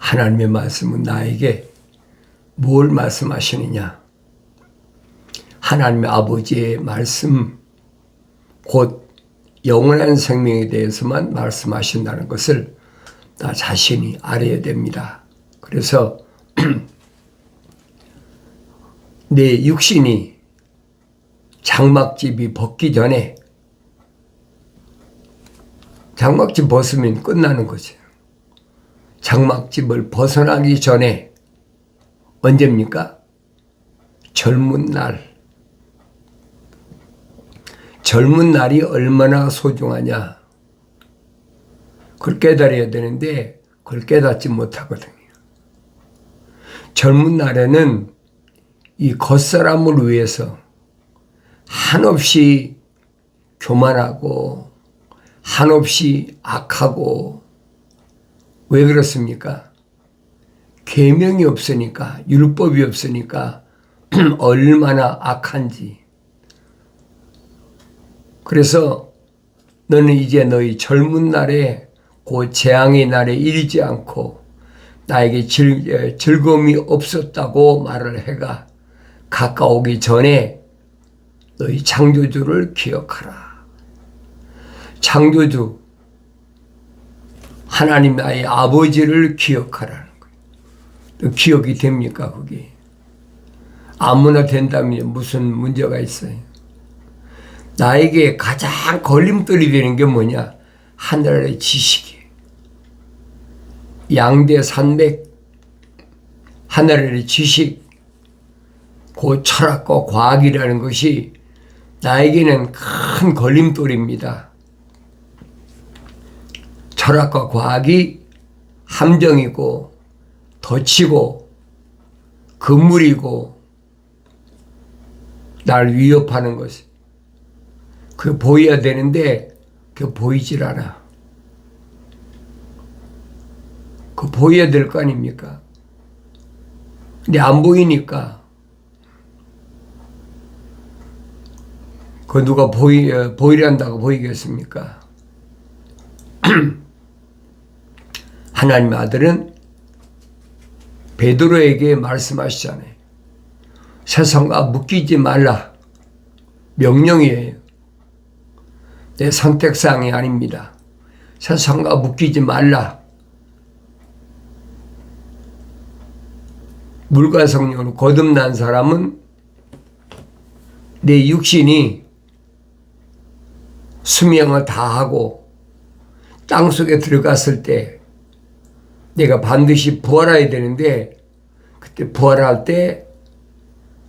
하나님의 말씀은 나에게 뭘 말씀하시느냐? 하나님의 아버지의 말씀, 곧 영원한 생명에 대해서만 말씀하신다는 것을 나 자신이 알아야 됩니다. 그래서 내 육신이 장막집이 벗기 전에, 장막집 벗으면 끝나는 거죠. 장막집을 벗어나기 전에 언제입니까? 젊은 날. 젊은 날이 얼마나 소중하냐. 그걸 깨달아야 되는데 그걸 깨닫지 못하거든요. 젊은 날에는 이 겉사람을 위해서 한없이 교만하고 한없이 악하고, 왜 그렇습니까? 계명이 없으니까, 율법이 없으니까 얼마나 악한지. 그래서 너는 이제 너희 젊은 날에 그 재앙의 날에 이르지 않고 나에게 즐거움이 없었다고 말을 해가 가까우기 전에 너희 창조주를 기억하라. 창조주 하나님 나의 아버지를 기억하라는 거예요. 기억이 됩니까? 그게 아무나 된다면 무슨 문제가 있어요? 나에게 가장 걸림돌이 되는 게 뭐냐? 하늘의 지식이에요. 양대 산맥, 하늘의 지식, 그 철학과 과학이라는 것이 나에게는 큰 걸림돌입니다. 철학과 과학이 함정이고 덫이고 그물이고 날 위협하는 것이, 그게 보여야 되는데 그게 보이질 않아. 그거 보여야 될 거 아닙니까? 근데 안 보이니까 그거 누가 보이란다고 보이겠습니까? 하나님의 아들은 베드로에게 말씀하시잖아요. 세상과 묶이지 말라. 명령이에요. 내 선택사항이 아닙니다. 세상과 묶이지 말라. 물과 성령으로 거듭난 사람은 내 육신이 수명을 다하고 땅속에 들어갔을 때 내가 반드시 부활해야 되는데, 그때 부활할 때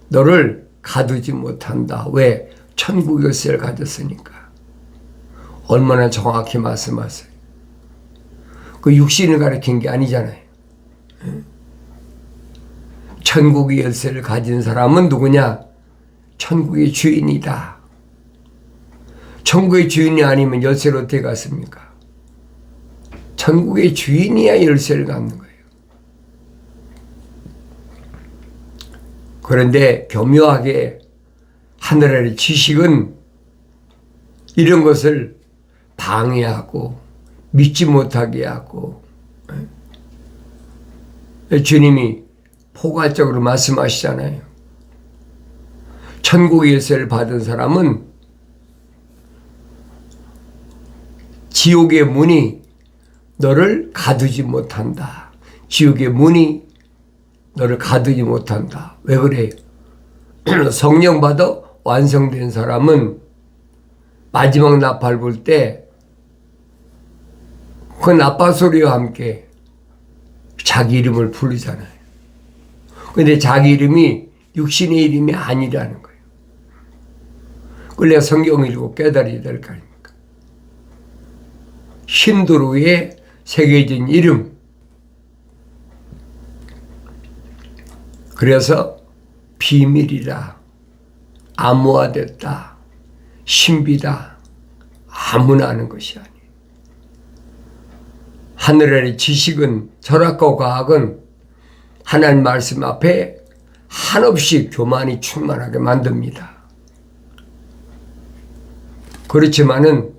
너를 가두지 못한다. 왜? 천국 열쇠를 가졌으니까. 얼마나 정확히 말씀하세요. 그 육신을 가리킨 게 아니잖아요. 천국의 열쇠를 가진 사람은 누구냐? 천국의 주인이다. 천국의 주인이 아니면 열쇠를 어떻게 갖습니까? 천국의 주인이야 열쇠를 갖는 거예요. 그런데 교묘하게 하늘의 지식은 이런 것을 방해하고 믿지 못하게 하고, 주님이 포괄적으로 말씀하시잖아요. 천국의 열쇠를 받은 사람은 지옥의 문이 너를 가두지 못한다. 지옥의 문이 너를 가두지 못한다. 왜 그래요? 성령 받아 완성된 사람은 마지막 나팔 불 때 그 나팔 소리와 함께 자기 이름을 부르잖아요. 근데 자기 이름이 육신의 이름이 아니라는 거예요. 그걸 내가 성경을 읽고 깨달아야 될 거 아닙니까? 힌두르의 새겨진 이름. 그래서 비밀이라, 암호화됐다, 신비다, 아무나 아는 것이 아니에요. 하늘의 지식은, 철학과 과학은 하나님 말씀 앞에 한없이 교만이 충만하게 만듭니다. 그렇지만은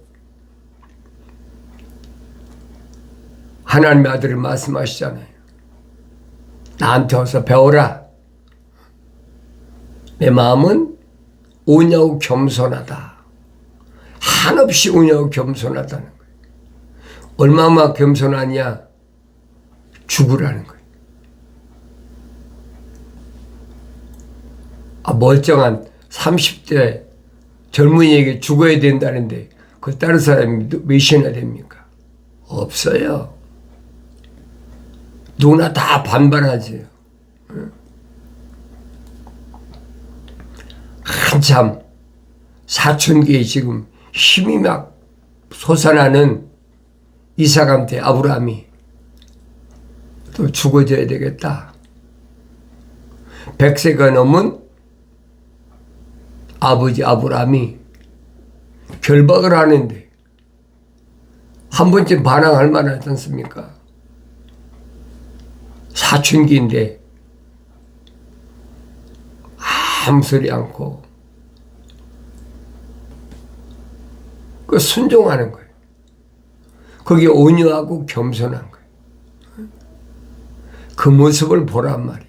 하나님의 아들이 말씀하시잖아요. 나한테 와서 배워라. 내 마음은 오냐고 겸손하다. 한없이 오냐고 겸손하다는 거예요. 얼마나 겸손하냐? 죽으라는 거예요. 멀쩡한 30대 젊은이에게 죽어야 된다는데 그 다른 사람이 몇이나 됩니까? 없어요. 누구나 다 반발하지. 한참 사춘기에 지금 힘이 막 솟아나는 이삭한테 아브라함이 또 죽어줘야 되겠다. 100세가 넘은 아버지 아브라함이 결박을 하는데 한 번쯤 반항할 만하지 않습니까? 사춘기인데 아무 소리 않고 그 순종하는 거예요. 그게 온유하고 겸손한 거예요. 그 모습을 보란 말이에요.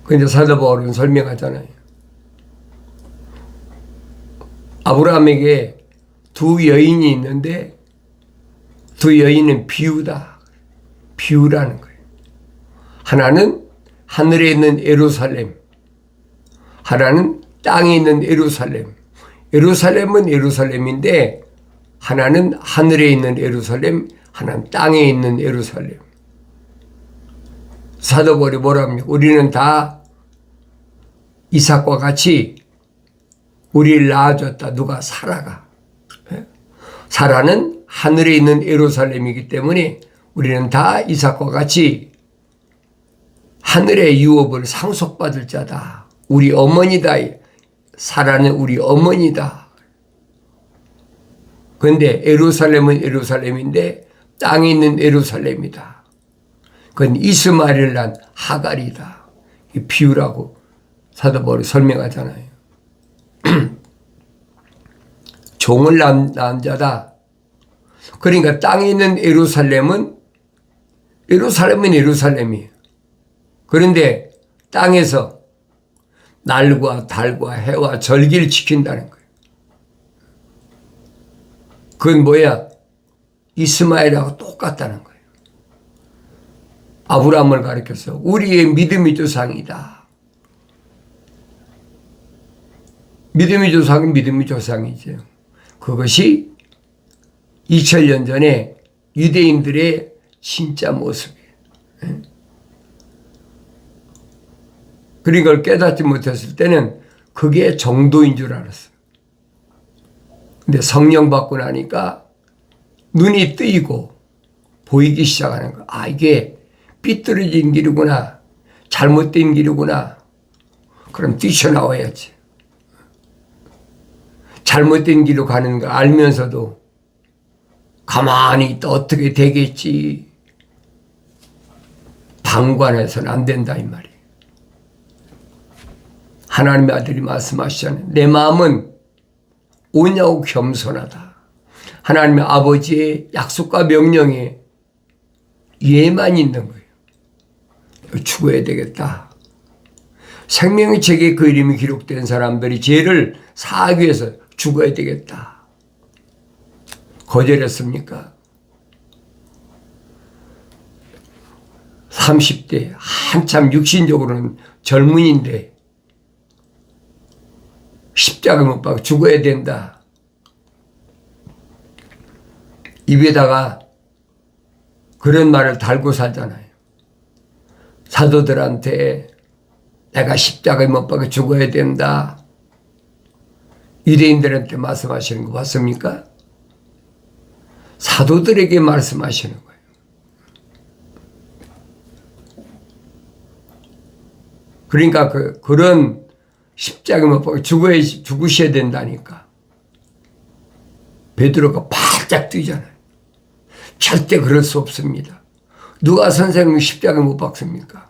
근데 사도 바울은 설명하잖아요. 아브라함에게 두 여인이 있는데 두 여인은 비유다. 비유라는 거예요. 하나는 하늘에 있는 예루살렘, 하나는 땅에 있는 예루살렘. 예루살렘은 예루살렘인데 하나는 하늘에 있는 예루살렘, 하나는 땅에 있는 예루살렘. 사도 바울이 뭐랍니까? 우리는 다 이삭과 같이 우리를 낳아줬다. 누가? 사라가. 사라는 하늘에 있는 예루살렘이기 때문에 우리는 다 이삭과 같이 하늘의 유업을 상속받을 자다. 우리 어머니다. 사라는 우리 어머니다. 그런데 예루살렘은 예루살렘인데 땅에 있는 예루살렘이다. 그건 이스마엘을 낳은 하갈이다. 이 비유라고 사도 바울이 설명하잖아요. 종을 낳은 자다. 그러니까 땅에 있는 예루살렘은 예루살렘이에요. 그런데 땅에서 날과 달과 해와 절기를 지킨다는 거예요. 그건 뭐야? 이스마엘하고 똑같다는 거예요. 아브라함을 가리켜서 우리의 믿음의 조상이다. 믿음의 조상은 믿음의 조상이죠. 그것이 2000년 전에 유대인들의 진짜 모습이에요. 그런 걸 깨닫지 못했을 때는 그게 정도인 줄 알았어요. 근데 성령 받고 나니까 눈이 뜨이고 보이기 시작하는 거야. 아, 이게 삐뚤어진 길이구나. 잘못된 길이구나. 그럼 뛰쳐나와야지. 잘못된 길로 가는 거 알면서도 가만히 있다 어떻게 되겠지. 방관해서는 안 된다 이 말이에요. 하나님의 아들이 말씀하시잖아요. 내 마음은 오냐고 겸손하다. 하나님의 아버지의 약속과 명령에 예만 있는 거예요. 죽어야 되겠다. 생명의 책에 그 이름이 기록된 사람들이 죄를 사하기 위해서 죽어야 되겠다. 거절했습니까? 30대 한참 육신적으로는 젊은이인데 십자가 못 박아 죽어야 된다. 입에다가 그런 말을 달고 살잖아요. 사도들한테 내가 십자가에 못 박아 죽어야 된다. 유대인들한테 말씀하시는 거 봤습니까? 사도들에게 말씀하시는 거예요. 그러니까 그런 십자가에 못 박아 죽으셔야 된다니까. 베드로가 바짝 뛰잖아요. 절대 그럴 수 없습니다. 누가 선생님 십자가에 못 박습니까?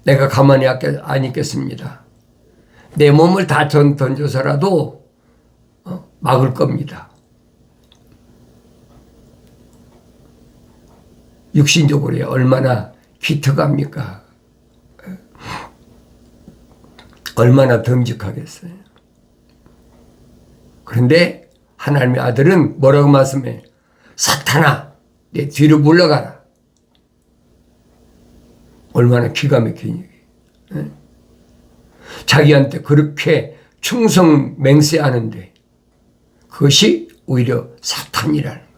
내가 가만히 안 있겠습니다. 내 몸을 다 던져서라도 막을 겁니다. 육신적으로 얼마나 기특합니까? 얼마나 듬직하겠어요. 그런데 하나님의 아들은 뭐라고 말씀해? 사탄아, 내 뒤로 물러가라. 얼마나 기가 막힌 얘기. 자기한테 그렇게 충성 맹세하는데 그것이 오히려 사탄이라는 거예요.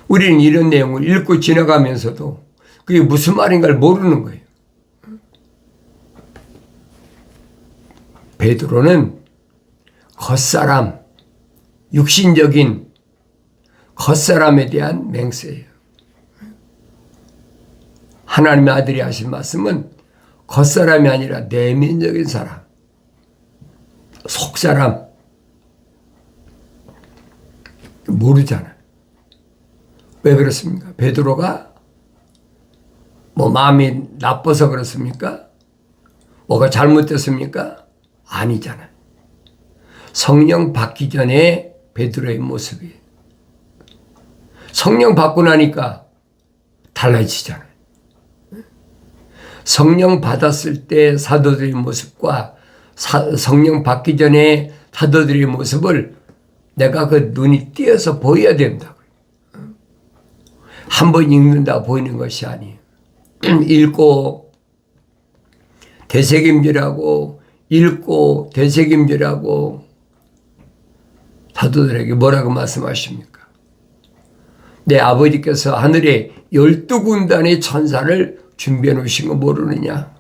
우리는 이런 내용을 읽고 지나가면서도 그게 무슨 말인가를 모르는 거예요. 베드로는 겉사람, 육신적인 겉사람에 대한 맹세예요. 하나님의 아들이 하신 말씀은 겉사람이 아니라 내면적인 사람, 속사람, 모르잖아요. 왜 그렇습니까? 베드로가 뭐 마음이 나빠서 그렇습니까? 뭐가 잘못됐습니까? 아니잖아요. 성령 받기 전에 베드로의 모습이 성령 받고 나니까 달라지잖아요. 성령 받았을 때 사도들의 모습과 성령 받기 전에 사도들의 모습을 내가 그 눈이 띄어서 보여야 된다고요. 한 번 읽는다 보이는 것이 아니에요. 읽고 되새김질하고 읽고 되새김질하고 사도들에게 뭐라고 말씀하십니까? 내 아버지께서 하늘에 12군단의 천사를 준비해 놓으신 거 모르느냐?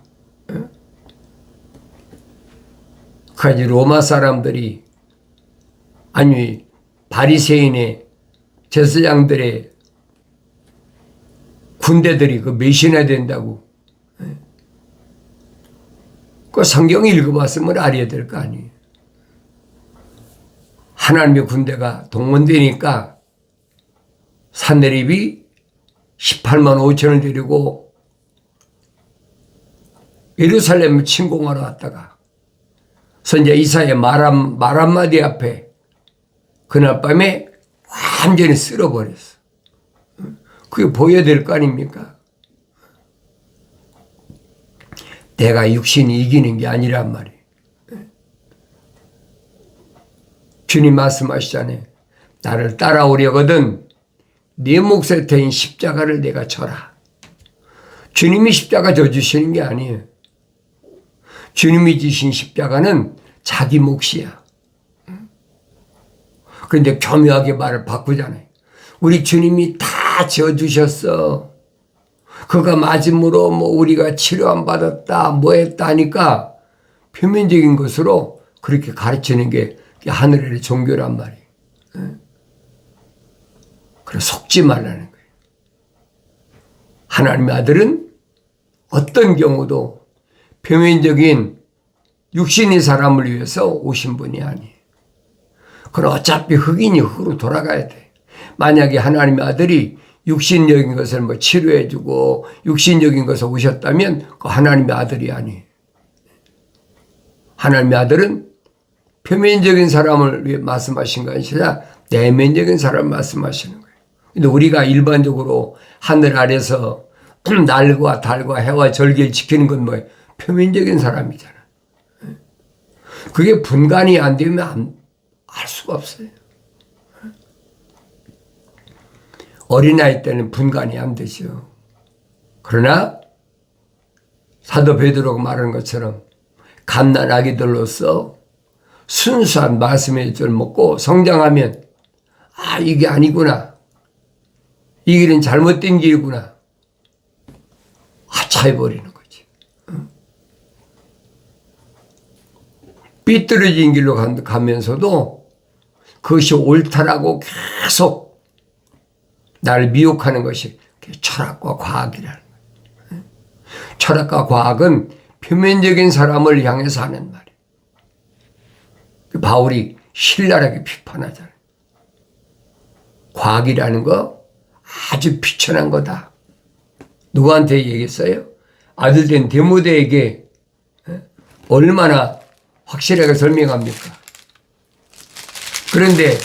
그까지 로마 사람들이 아니 바리새인의 제사장들의 군대들이 그 몇이나 된다고. 그 성경 읽어봤으면 알아야 될 거 아니에요. 하나님의 군대가 동원되니까 산헤립이 18만 5천을 데리고 예루살렘을 침공하러 왔다가 선지자 이사야 말 한마디 앞에 그날 밤에 완전히 쓸어버렸어. 그게 보여야 될 거 아닙니까? 내가 육신이 이기는 게 아니란 말이에요. 주님 말씀하시잖아요. 나를 따라오려거든 네 몫에 태인 십자가를 내가 져라. 주님이 십자가 져주시는 게 아니에요. 주님이 지신 십자가는 자기 몫이야. 그런데 교묘하게 말을 바꾸잖아요. 우리 주님이 다 져주셨어. 그가 맞음으로 뭐 우리가 치료 안 받았다 뭐 했다 하니까 표면적인 것으로 그렇게 가르치는 게 하늘의 종교란 말이에요. 그래서 속지 말라는 거예요. 하나님의 아들은 어떤 경우도 표면적인 육신의 사람을 위해서 오신 분이 아니에요. 그럼 어차피 흑인이 흑으로 돌아가야 돼. 만약에 하나님의 아들이 육신적인 것을 뭐 치료해주고 육신적인 것을 오셨다면 그 하나님의 아들이 아니에요. 하나님의 아들은 표면적인 사람을 위해 말씀하신 것이 아니라 내면적인 사람을 말씀하시는 거예요. 근데 우리가 일반적으로 하늘 아래서 날과 달과 해와 절기를 지키는 건 뭐예요? 표면적인 사람이잖아. 그게 분간이 안 되면 알 수가 없어요. 어린아이 때는 분간이 안 되죠. 그러나 사도 베드로가 말하는 것처럼 갓난아기들로서 순수한 말씀의 줄 먹고 성장하면 아 이게 아니구나. 이 길은 잘못된 길이구나. 하차해버리는 거지. 삐뚤어진 길로 가면서도 그것이 옳다라고 계속 나를 미혹하는 것이 철학과 과학이라는 거예요. 철학과 과학은 표면적인 사람을 향해서 하는 말이에요. 바울이 신랄하게 비판하잖아요. 과학이라는 거 아주 비천한 거다. 누구한테 얘기했어요? 아들 된 데모데에게 얼마나 확실하게 설명합니까? 그런데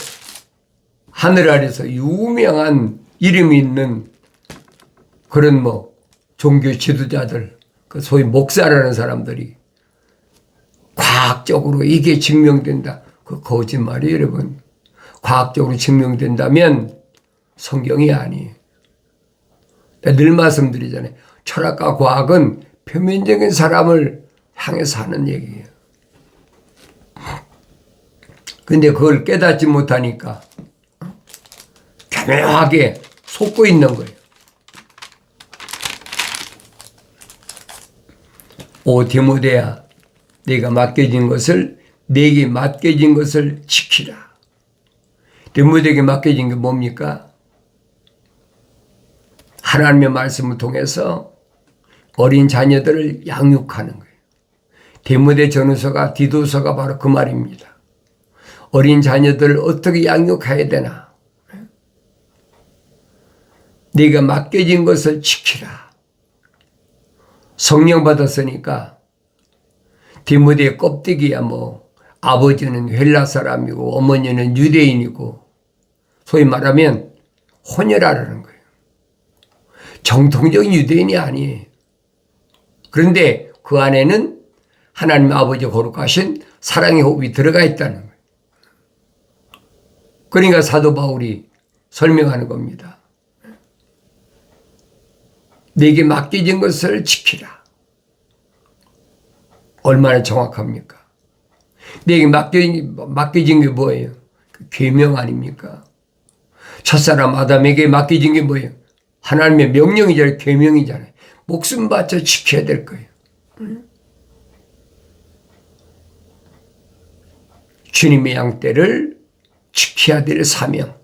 하늘 아래서 유명한 이름이 있는 그런 종교 지도자들, 그 소위 목사라는 사람들이 과학적으로 이게 증명된다. 그 거짓말이에요, 여러분. 과학적으로 증명된다면 성경이 아니에요. 늘 말씀드리잖아요. 철학과 과학은 표면적인 사람을 향해서 하는 얘기예요. 근데 그걸 깨닫지 못하니까 교묘하게 속고 있는 거예요. 오 디모데야, 내게 맡겨진 것을 지키라. 디모데에게 맡겨진 게 뭡니까? 하나님의 말씀을 통해서 어린 자녀들을 양육하는 거예요. 디모데 전후서가 디도서가 바로 그 말입니다. 어린 자녀들을 어떻게 양육해야 되나? 네가 맡겨진 것을 지키라. 성령 받았으니까 디모데의 껍데기야 아버지는 헬라 사람이고 어머니는 유대인이고 소위 말하면 혼혈하라는 거예요. 정통적인 유대인이 아니에요. 그런데 그 안에는 하나님 아버지 거룩하신 사랑의 호흡이 들어가 있다는 거예요. 그러니까 사도 바울이 설명하는 겁니다. 내게 맡겨진 것을 지키라. 얼마나 정확합니까? 내게 맡겨진 게 뭐예요? 그 계명 아닙니까? 첫사람 아담에게 맡겨진 게 뭐예요? 하나님의 명령이잖아요. 계명이잖아요. 목숨 바쳐 지켜야 될 거예요. 주님의 양떼를 지켜야 될 사명.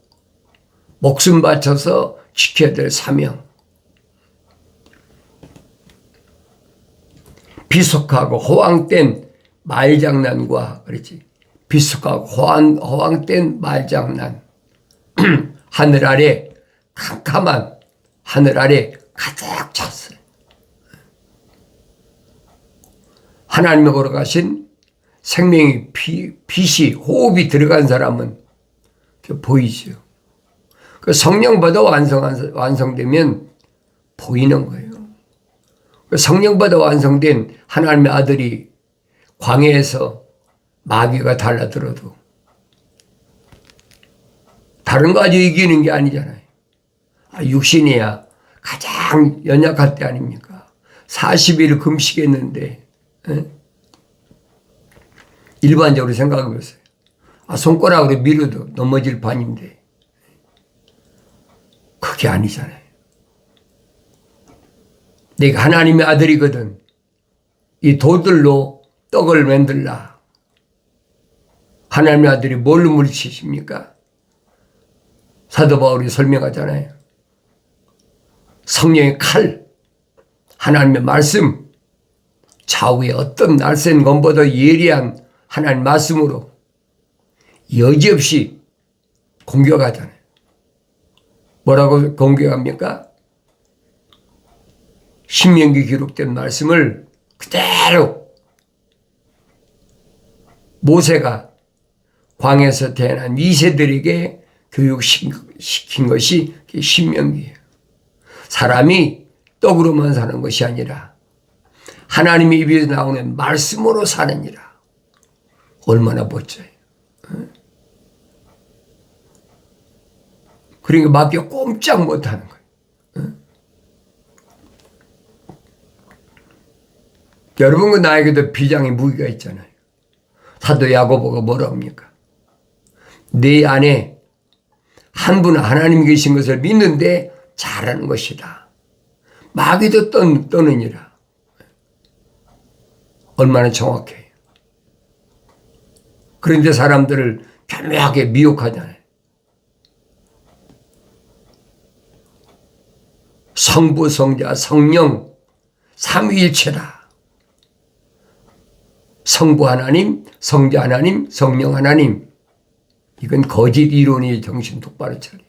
목숨 바쳐서 지켜야 될 사명. 비속하고 호황된 말장난과 그렇지. 비속하고 호황된 말장난. 하늘 아래 캄캄한 하늘 아래 가득 찼어요. 하나님의 거룩하신 생명의 빛이 호흡이 들어간 사람은 보이죠. 그 성령받아 완성되면 보이는 거예요. 그 성령받아 완성된 하나님의 아들이 광야에서 마귀가 달라들어도 다른 거 가지고 이기는 게 아니잖아요. 육신이야 가장 연약할 때 아닙니까? 40일 금식했는데 일반적으로 생각해 보세요. 손가락으로 밀어도 넘어질 판인데 그게 아니잖아요. 내가 하나님의 아들이거든. 이 돌들로 떡을 만들라. 하나님의 아들이 뭘로 물리치십니까? 사도 바울이 설명하잖아요. 성령의 칼, 하나님의 말씀, 좌우의 어떤 날쌘 검보다 예리한 하나님 말씀으로 여지없이 공격하잖아요. 뭐라고 공격합니까? 신명기 기록된 말씀을 그대로 모세가 광야에서 태어난 2세들에게 교육시킨 것이 신명기예요. 사람이 떡으로만 사는 것이 아니라 하나님의 입에서 나오는 말씀으로 사느니라. 얼마나 멋져요. 그러니까 마귀가 꼼짝 못하는 거예요. 여러분과 나에게도 비장의 무기가 있잖아요. 사도 야고보가 뭐라 합니까? 내 안에 한 분 하나님 계신 것을 믿는데 잘하는 것이다. 마귀도 떠느니라. 얼마나 정확해요. 그런데 사람들을 교묘하게 미혹하잖아요. 성부, 성자, 성령 삼위일체다. 성부 하나님, 성자 하나님, 성령 하나님. 이건 거짓 이론이에요. 정신 똑바로 차려.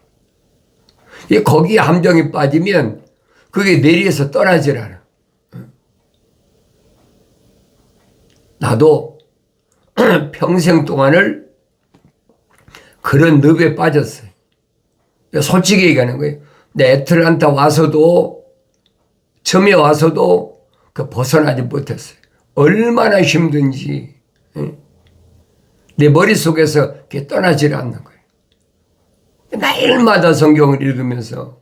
거기에 함정에 빠지면 그게 내리에서 떠나질 않아. 나도 평생 동안을 그런 늪에 빠졌어요. 솔직히 얘기하는 거예요. 내 애틀란타 와서도, 처음에 와서도 그 벗어나지 못했어요. 얼마나 힘든지 내 머릿속에서 그게 떠나질 않는 거예요. 매일마다 성경을 읽으면서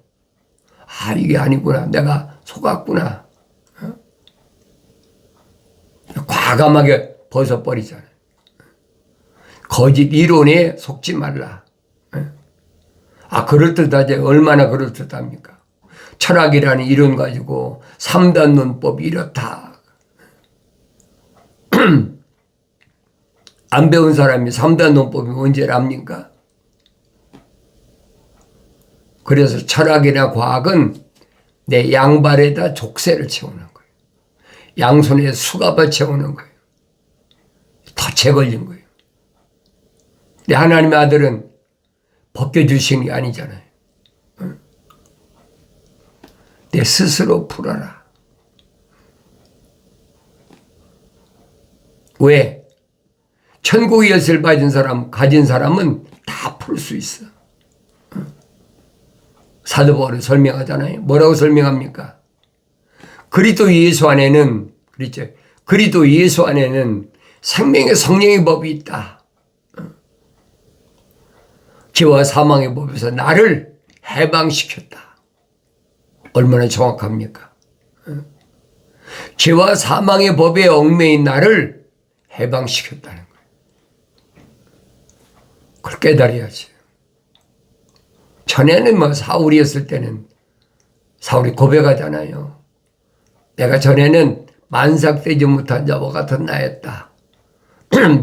이게 아니구나. 내가 속았구나. 과감하게 벗어버리잖아요. 거짓 이론에 속지 말라. 그럴듯하지. 얼마나 그럴듯합니까? 철학이라는 이론 가지고 3단 논법이 이렇다. 안 배운 사람이 3단 논법이 뭔지를 압니까? 그래서 철학이나 과학은 내 양발에다 족쇄를 채우는 거예요. 양손에 수갑을 채우는 거예요. 덫에 걸린 거예요. 근데 하나님의 아들은 벗겨주시는 게 아니잖아요. 내 스스로 풀어라. 왜? 천국의 엿을 가진 사람은 다 풀 수 있어. 사도 바울이 설명하잖아요. 뭐라고 설명합니까? 그리스도 예수 안에는, 그렇죠. 그리스도 예수 안에는 생명의 성령의 법이 있다. 죄와 사망의 법에서 나를 해방시켰다. 얼마나 정확합니까? 죄와 사망의 법에 얽매인 나를 해방시켰다는 거예요. 그걸 깨달아야지. 전에는 사울이었을 때는 사울이 고백하잖아요. 내가 전에는 만삭되지 못한 자와 같은 나였다.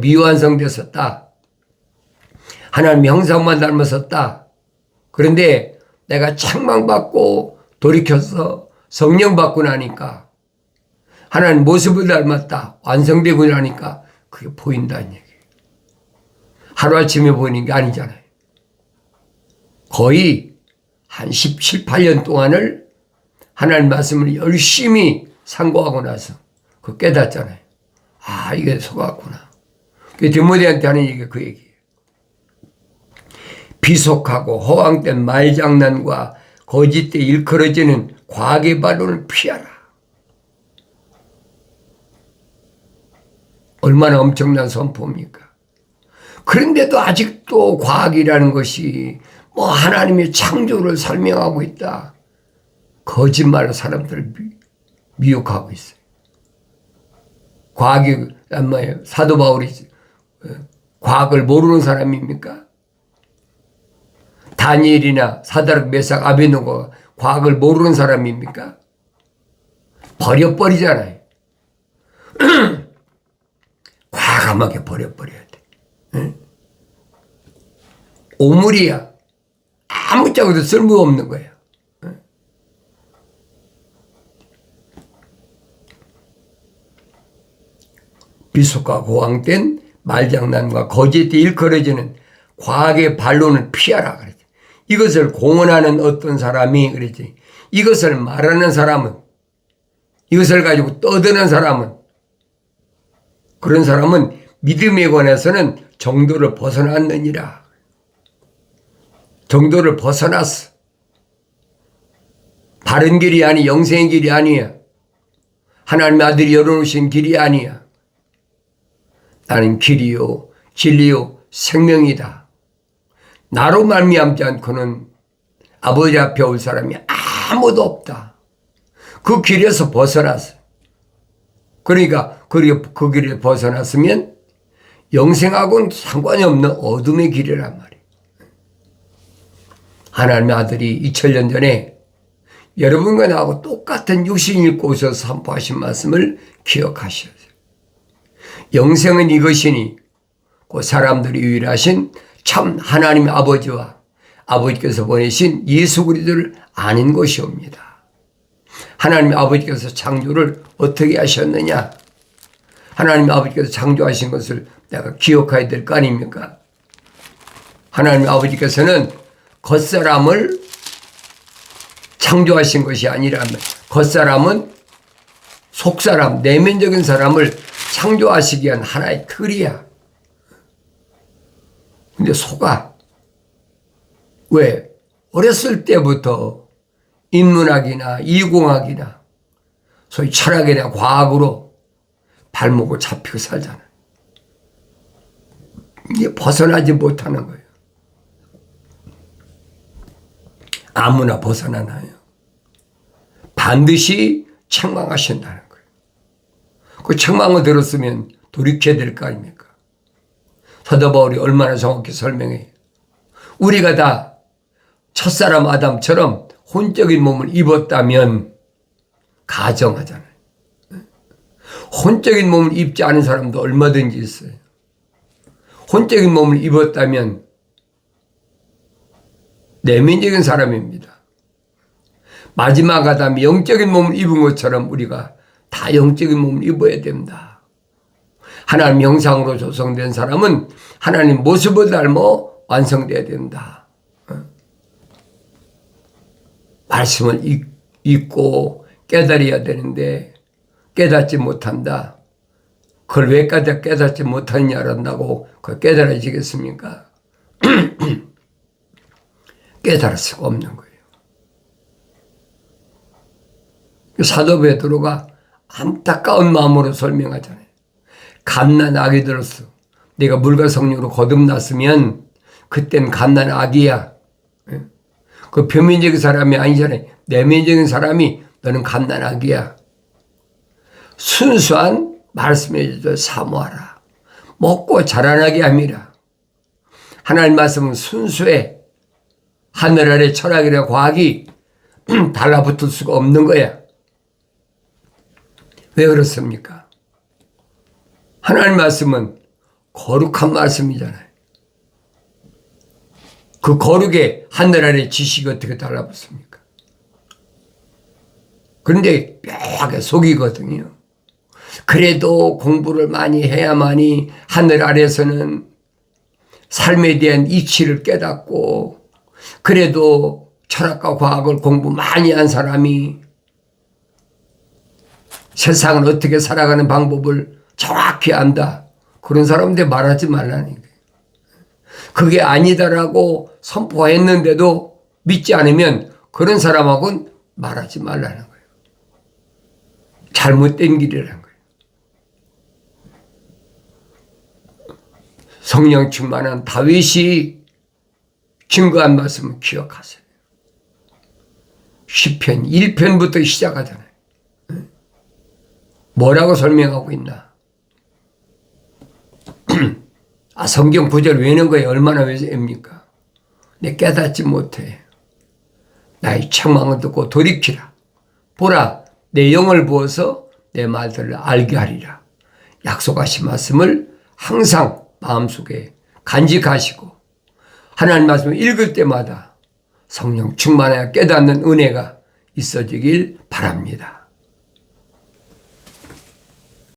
미완성됐었다. 하나님 형상만 닮았었다. 그런데 내가 책망받고 돌이켜서 성령 받고 나니까 하나님 모습을 닮았다. 완성되고 나니까 그게 보인다는 얘기예요. 하루아침에 보이는 게 아니잖아요. 거의 한 17, 18년 동안을 하나님 말씀을 열심히 상고하고 나서 그 깨닫잖아요. 이게 속았구나. 디모데한테 하는 얘기가 그 얘기예요. 비속하고 허황된 말장난과 거짓돼 일컬어지는 과학의 반론을 피하라. 얼마나 엄청난 선포입니까? 그런데도 아직도 과학이라는 것이 하나님의 창조를 설명하고 있다. 거짓말로 사람들을 미혹하고 있어요. 과학이 뭐예요? 사도 바울이 과학을 모르는 사람입니까? 다니엘이나 사드락 메삭 아베노고가 과학을 모르는 사람입니까? 버려버리잖아요. 과감하게 버려버려야 돼. 오물이야. 아무짝에도 쓸모없는 거예요. 비속과 고황된 말장난과 거짓에 일컬어지는 과학의 반론을 피하라 그랬지. 이것을 공언하는 어떤 사람이 그랬지. 이것을 말하는 사람은, 이것을 가지고 떠드는 사람은, 그런 사람은 믿음에 관해서는 정도를 벗어났느니라. 정도를 벗어났어. 바른 길이 아니, 영생의 길이 아니야. 하나님의 아들이 열어놓으신 길이 아니야. 나는 길이요, 진리요, 생명이다. 나로 말미암지 않고는 아버지 앞에 올 사람이 아무도 없다. 그 길에서 벗어났어. 그러니까 그 길에 벗어났으면 영생하고는 상관이 없는 어둠의 길이란 말이에요. 하나님의 아들이 2000년 전에 여러분과 나하고 똑같은 육신 입고 오셔서 선포하신 말씀을 기억하셔야 돼요. 영생은 이것이니 그 사람들이 유일하신 참 하나님의 아버지와 아버지께서 보내신 예수 그리스도를 아는 것이옵니다. 하나님의 아버지께서 창조를 어떻게 하셨느냐? 하나님의 아버지께서 창조하신 것을 내가 기억해야 될 거 아닙니까? 하나님의 아버지께서는 겉사람을 창조하신 것이 아니라면 겉사람은 속사람, 내면적인 사람을 창조하시기 위한 하나의 틀이야. 근데 속아. 왜? 어렸을 때부터 인문학이나 이공학이나 소위 철학이나 과학으로 발목을 잡히고 살잖아요. 이게 벗어나지 못하는 거예요. 아무나 벗어나나요? 반드시 책망하신다는 거예요. 그 책망을 들었으면 돌이켜야 될 거 아닙니까? 사도 바울이 얼마나 정확히 설명해요. 우리가 다 첫사람 아담처럼 혼적인 몸을 입었다면 가정하잖아요. 혼적인 몸을 입지 않은 사람도 얼마든지 있어요. 혼적인 몸을 입었다면 내면적인 사람입니다. 마지막 아담이 영적인 몸을 입은 것처럼 우리가 다 영적인 몸을 입어야 된다. 하나님 형상으로 조성된 사람은 하나님 모습을 닮아 완성돼야 된다. 말씀을 읽고 깨달아야 되는데 깨닫지 못한다. 그걸 왜 깨닫지 못하느냐고 그걸 깨달아지겠습니까? 깨달을 수가 없는 거예요. 사도 베드로가 안타까운 마음으로 설명하잖아요. 갓난 아기 들었어. 내가 물과 성령으로 거듭났으면 그땐 갓난 아기야. 그 표면적인 사람이 아니잖아요. 내면적인 사람이 너는 갓난 아기야. 순수한 말씀에 대해서 사모하라. 먹고 자라나게 함이라. 하나님 말씀은 순수해. 하늘 아래 철학이나 과학이 달라붙을 수가 없는 거야. 왜 그렇습니까? 하나님 말씀은 거룩한 말씀이잖아요. 그 거룩에 하늘 아래 지식이 어떻게 달라붙습니까? 그런데 뼈하게 속이거든요. 그래도 공부를 많이 해야만이 하늘 아래서는 삶에 대한 이치를 깨닫고, 그래도 철학과 과학을 공부 많이 한 사람이 세상을 어떻게 살아가는 방법을 정확히 안다. 그런 사람한테 말하지 말라는 거예요. 그게 아니다라고 선포했는데도 믿지 않으면 그런 사람하고는 말하지 말라는 거예요. 잘못된 길이라는 거예요. 성령 충만한 다윗이 증거한 말씀을 기억하세요. 시편 1편부터 시작하잖아요. 뭐라고 설명하고 있나? 성경 구절 외우는 거에 얼마나 외웁니까? 내 깨닫지 못해. 나의 책망을 듣고 돌이키라. 보라, 내 영을 부어서 내 말들을 알게 하리라. 약속하신 말씀을 항상 마음속에 간직하시고 하나님 말씀을 읽을 때마다 성령 충만하여 깨닫는 은혜가 있어지길 바랍니다.